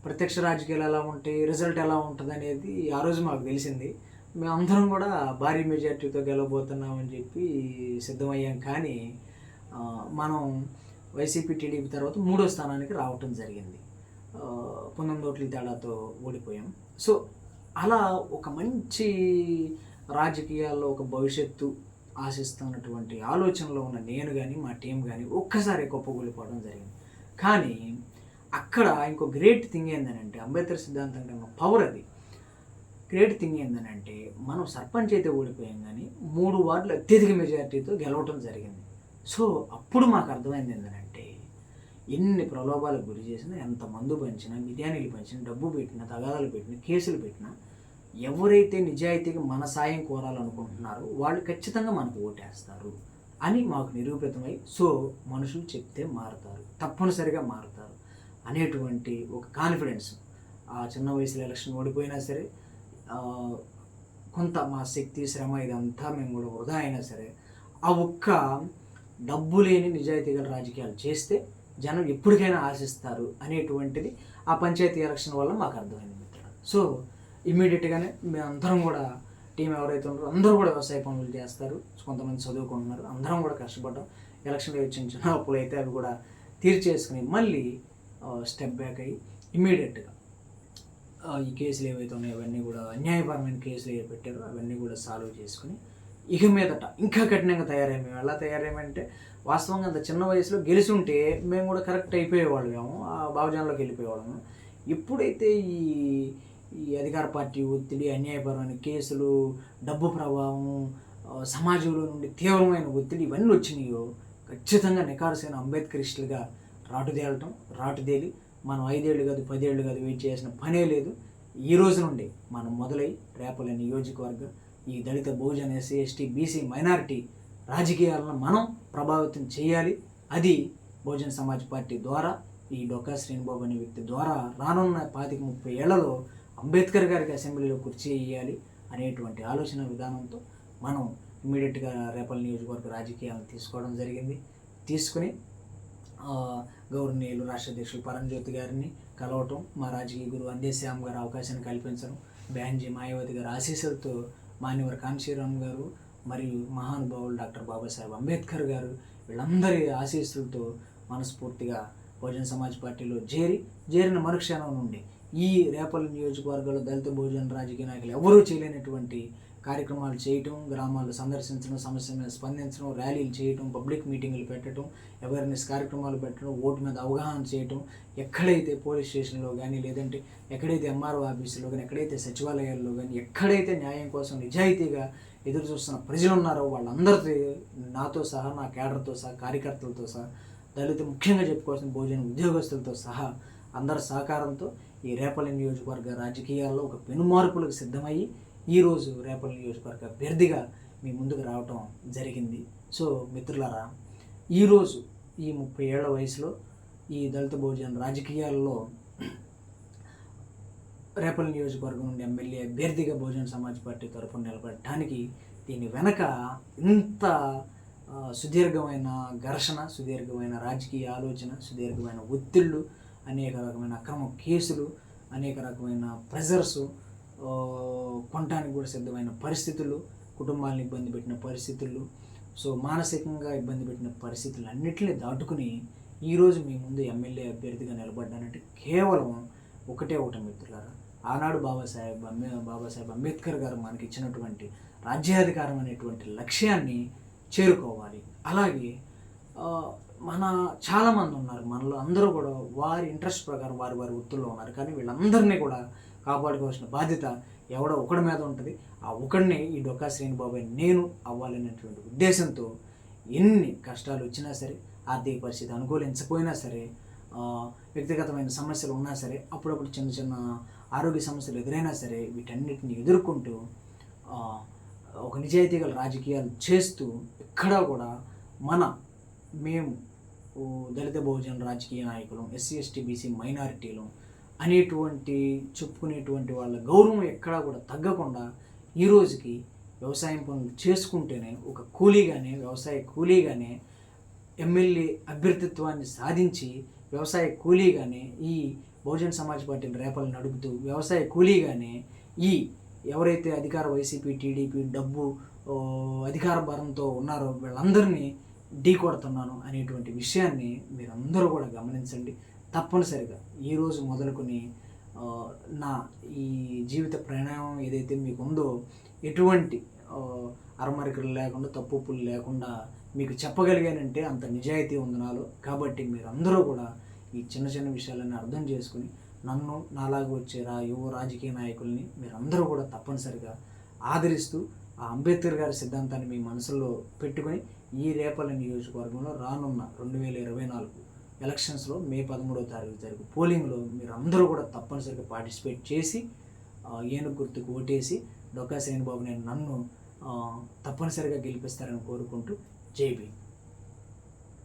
Speaker 1: ప్రత్యక్ష రాజకీయాలు ఎలా ఉంటాయి, రిజల్ట్ ఎలా ఉంటుంది అనేది ఆ రోజు మాకు తెలిసింది. మేమందరం కూడా భారీ మెజార్టీతో గెలవబోతున్నామని చెప్పి సిద్ధమయ్యాం. కానీ మనం వైసీపీ టీడీపీ తర్వాత 3వ స్థానానికి రావటం జరిగింది, 19 ఓట్ల తేడాతో ఓడిపోయాం. సో అలా ఒక మంచి రాజకీయాల్లో ఒక భవిష్యత్తు ఆశిస్తున్నటువంటి ఆలోచనలో ఉన్న నేను కానీ మా టీం కానీ ఒక్కసారి కుప్పకూలిపోవడం జరిగింది. కానీ అక్కడ ఇంకో గ్రేట్ థింగ్ ఏంటంటే, అంబేద్కర్ సిద్ధాంతం కన్నా పవర్ అది. గ్రేట్ థింగ్ ఏంటంటే, మనం సర్పంచ్ అయితే ఓడిపోయాం కానీ 3 వార్డులు అత్యధిక మెజారిటీతో గెలవటం జరిగింది. సో అప్పుడు మాకు అర్థమైంది ఏంటంటే, ఎన్ని ప్రలోభాలకు గురి చేసినా, ఎంత మందు పంచినా, బిర్యానీలు పంచినా, డబ్బు పెట్టినా, తగాదాలు పెట్టినా, కేసులు పెట్టినా, ఎవరైతే నిజాయితీగా మన సాయం కోరాలనుకుంటున్నారో వాళ్ళు ఖచ్చితంగా మనకు ఓటేస్తారు అని మాకు నిరూపితమై, సో మనుషులు చెప్తే మారుతారు, తప్పనిసరిగా మారుతారు అనేటువంటి ఒక కాన్ఫిడెన్స్. ఆ చిన్న వయసులో ఎలక్షన్ ఓడిపోయినా సరే, కొంత మా శక్తి శ్రమ ఇదంతా మేము కూడా వృధా అయినా సరే, ఆ ఒక్క డబ్బు లేని నిజాయితీ గల రాజకీయాలు చేస్తే జనం ఎప్పటికైనా ఆశిస్తారు అనేటువంటిది ఆ పంచాయతీ ఎలక్షన్ వల్ల మాకు అర్థమైంది మిత్రులు. సో ఇమ్మీడియట్గానే మేమందరం కూడా, టీం ఎవరైతే ఉన్నారో అందరూ కూడా వ్యవసాయ పనులు చేస్తారు, కొంతమంది చదువుకుంటున్నారు, అందరం కూడా కష్టపడ్డాం. ఎలక్షన్లో వచ్చిన చిన్న అప్పులు అయితే అవి కూడా తీర్చేసుకుని మళ్ళీ స్టెప్ బ్యాక్ అయ్యి ఇమ్మీడియట్గా ఈ కేసులు ఏవైతే ఉన్నాయో అవన్నీ కూడా, అన్యాయపరమైన కేసులు ఏ పెట్టారో అవన్నీ కూడా సాల్వ్ చేసుకుని ఇక మీదట ఇంకా కఠినంగా తయారయ్యాము. మేము ఎలా తయారయ్యామంటే, వాస్తవంగా అంత చిన్న వయసులో గెలిచి ఉంటే మేము కూడా కరెక్ట్ అయిపోయేవాళ్ళము, ఆ భావజానంలోకి వెళ్ళిపోయేవాళ్ళము. ఎప్పుడైతే ఈ అధికార పార్టీ ఒత్తిడి, అన్యాయపరమైన కేసులు, డబ్బు ప్రభావం, సమాజంలో నుండి తీవ్రమైన ఒత్తిడి ఇవన్నీ వచ్చినాయో, ఖచ్చితంగా నికార్సైన అంబేద్కరిస్టులుగా రాటుదేలి మనం 5 ఏళ్ళు కాదు 10 ఏళ్ళు కాదు వెయిట్ చేయాల్సిన పనే లేదు. ఈ రోజు నుండి మనం మొదలై రేపల నియోజకవర్గ ఈ దళిత, బహుజన, ఎస్సీ, ఎస్టీ, బీసీ, మైనారిటీ రాజకీయాలను మనం ప్రభావితం చేయాలి. అది బహుజన సమాజ్ పార్టీ ద్వారా, ఈ డొక్కా శ్రీనిబాబు అనే వ్యక్తి ద్వారా రానున్న 25-30 ఏళ్లలో అంబేద్కర్ గారికి అసెంబ్లీలో కుర్చీ వేయాలి అనేటువంటి ఆలోచన విధానంతో మనం ఇమ్మీడియట్గా రేపల నియోజకవర్గ రాజకీయాలను తీసుకోవడం జరిగింది. తీసుకుని గౌరవనీయులు రాష్ట్ర అధ్యక్షులు పరంజ్యోతి గారిని కలవటం, మా రాజకీయ గురువు అందేశ్యామ్ గారు అవకాశాన్ని కల్పించడం, బ్యాన్జీ మాయావతి గారు ఆశీస్సులతో మాన్యవర్ కాన్షీరామ్ గారు మరియు మహానుభావులు డాక్టర్ బాబాసాహెబ్ అంబేద్కర్ గారు వీళ్ళందరి ఆశీస్సులతో మనస్ఫూర్తిగా బహుజన సమాజ్ పార్టీలో చేరిన మరుక్షణం నుండి ఈ రేపల నియోజకవర్గంలో దళిత బహుజన రాజకీయ నాయకులు ఎవరూ చేయలేనటువంటి కార్యక్రమాలు చేయటం, గ్రామాలు సందర్శించడం, సమస్య మీద స్పందించడం, ర్యాలీలు చేయటం, పబ్లిక్ మీటింగులు పెట్టడం, అవేర్నెస్ కార్యక్రమాలు పెట్టడం, ఓటు మీద అవగాహన చేయటం, ఎక్కడైతే పోలీస్ స్టేషన్లో కానీ, లేదంటే ఎక్కడైతే ఎంఆర్ఓ ఆఫీసులో కానీ, ఎక్కడైతే సచివాలయాల్లో కానీ, ఎక్కడైతే న్యాయం కోసం నిజాయితీగా ఎదురు చూస్తున్న ప్రజలు ఉన్నారో వాళ్ళందరితో, నాతో సహా, నా కేడర్తో సహా, కార్యకర్తలతో సహా, దళిత ముఖ్యంగా చెప్పుకోవాల్సిన భోజన ఉద్యోగస్తులతో సహా అందరి సహకారంతో ఈ రేపల్లి నియోజకవర్గ రాజకీయాల్లో ఒక పెనుమార్పులకు సిద్ధమయ్యి ఈరోజు రేపల్లి నియోజకవర్గ అభ్యర్థిగా మీ ముందుకు రావటం జరిగింది. సో మిత్రులారా, ఈరోజు ఈ 30 ఏళ్ల వయసులో ఈ దళిత బహుజన రాజకీయాల్లో రేపల్లి నియోజకవర్గం నుండి ఎమ్మెల్యే అభ్యర్థిగా బహుజన సమాజ్ పార్టీ తరఫున నిలబడటానికి దీని వెనక ఇంత సుదీర్ఘమైన ఘర్షణ, సుదీర్ఘమైన రాజకీయ ఆలోచన, సుదీర్ఘమైన ఒత్తిళ్ళు, అనేక రకమైన అక్రమ కేసులు, అనేక రకమైన ప్రెజర్సు, కొనటానికి కూడా సిద్ధమైన పరిస్థితులు, కుటుంబాలను ఇబ్బంది పెట్టిన పరిస్థితులు, సో మానసికంగా ఇబ్బంది పెట్టిన పరిస్థితులు అన్నింటినీ దాటుకుని ఈరోజు మీ ముందు ఎమ్మెల్యే అభ్యర్థిగా నిలబడ్డానంటే కేవలం ఒకటే మిత్రులారా, ఆనాడు బాబాసాహెబ్ అంబేద్కర్ గారు మనకి ఇచ్చినటువంటి రాజ్యాధికారం అనేటువంటి లక్ష్యాన్ని చేరుకోవాలి. అలాగే మన చాలామంది ఉన్నారు, మనలో అందరూ కూడా వారి ఇంట్రెస్ట్ ప్రకారం వారి వృత్తుల్లో ఉన్నారు. కానీ వీళ్ళందరినీ కూడా కాపాడుకోవాల్సిన బాధ్యత ఎవడో ఒకడి మీద ఉంటుంది. ఆ ఒకడిని ఈ డొక్కా శ్రీనిబాబు నేను అవ్వాలనేటువంటి ఉద్దేశంతో ఎన్ని కష్టాలు వచ్చినా సరే, ఆర్థిక పరిస్థితి అనుకూలించకపోయినా సరే, వ్యక్తిగతమైన సమస్యలు ఉన్నా సరే, అప్పుడప్పుడు చిన్న చిన్న ఆరోగ్య సమస్యలు ఎదురైనా సరే, వీటన్నిటిని ఎదుర్కొంటూ ఒక నిజాయితీ గల రాజకీయాలు చేస్తూ ఎక్కడా కూడా మేము దళిత బహుజన రాజకీయ నాయకులు, ఎస్సీ ఎస్టీ బీసీ మైనారిటీలు అనేటువంటి చెప్పుకునేటువంటి వాళ్ళ గౌరవం ఎక్కడా కూడా తగ్గకుండా ఈ రోజుకి వ్యవసాయం పనులు చేసుకుంటేనే ఒక కూలీగానే, వ్యవసాయ కూలీగానే ఎమ్మెల్యే అభ్యర్థిత్వాన్ని సాధించి, వ్యవసాయ కూలీగానే ఈ బహుజన సమాజ్ పార్టీని రేపలు నడుపుతూ, వ్యవసాయ కూలీగానే ఈ ఎవరైతే అధికార వైసీపీ, టీడీపీ డబ్బు అధికార భారంతో ఉన్నారో వీళ్ళందరినీ ఢీ కొడుతున్నాను అనేటువంటి విషయాన్ని మీరందరూ కూడా గమనించండి. తప్పనిసరిగా ఈరోజు మొదలుకొని నా ఈ జీవిత ప్రయాణం ఏదైతే మీకు ఉందో ఎటువంటి అరమరికలు లేకుండా, తప్పులు లేకుండా మీకు చెప్పగలిగానంటే అంత నిజాయితీ ఉంది నాలో. కాబట్టి మీరందరూ కూడా ఈ చిన్న చిన్న విషయాలన్నీ అర్థం చేసుకుని నన్ను, నాలాగా వచ్చే యువ రాజకీయ నాయకుల్ని మీరందరూ కూడా తప్పనిసరిగా ఆదరిస్తూ ఆ అంబేద్కర్ గారి సిద్ధాంతాన్ని మీ మనసులో పెట్టుకొని ఈ రేపల్లి నియోజకవర్గంలో రానున్న 2024 ఎలక్షన్స్లో మే 13వ తారీఖు జరిగే పోలింగ్లో మీరందరూ కూడా తప్పనిసరిగా పార్టిసిపేట్ చేసి ఏనుగు గుర్తుకు ఓటేసి డొక్కా శ్రీనిబాబు నన్ను తప్పనిసరిగా గెలిపిస్తారని కోరుకుంటూ జై భీమ్.